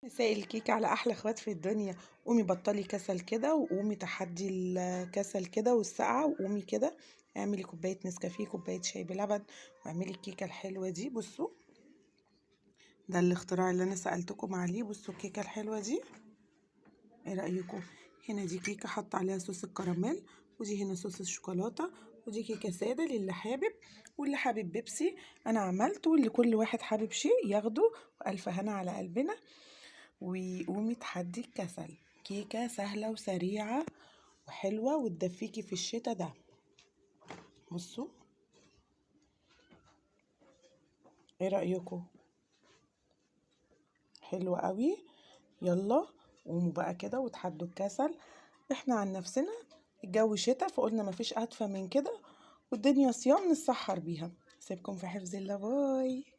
مساء الكيك على احلى اخوات في الدنيا. قومي بطلي كسل كده، وقومي تحدي الكسل كده والسقعه، وقومي كده اعملي كوبايه نسكافيه، كوبايه شاي بلبن، واعملي الكيكه الحلوه دي. بصوا، ده الاختراع اللي انا سالتكم عليه. بصوا الكيكه الحلوه دي، ايه رايكم؟ هنا دي كيكه حط عليها صوص الكراميل، ودي هنا صوص الشوكولاته، ودي كيكه ساده للي حابب، واللي حابب بيبسي انا عملت، واللي كل واحد حابب شيء ياخده. والف هنا على قلبنا. وقومي تحدي الكسل، كيكة سهلة وسريعة وحلوة وتدفيكي في الشتا ده. بصوا، ايه رأيكم؟ حلوة قوي. يلا قوموا بقى كده وتحدوا الكسل. احنا عن نفسنا الجو شتا، فقلنا مفيش أدفى من كده، والدنيا صيام نتسحر بيها. سيبكم في حفظ الله، باي.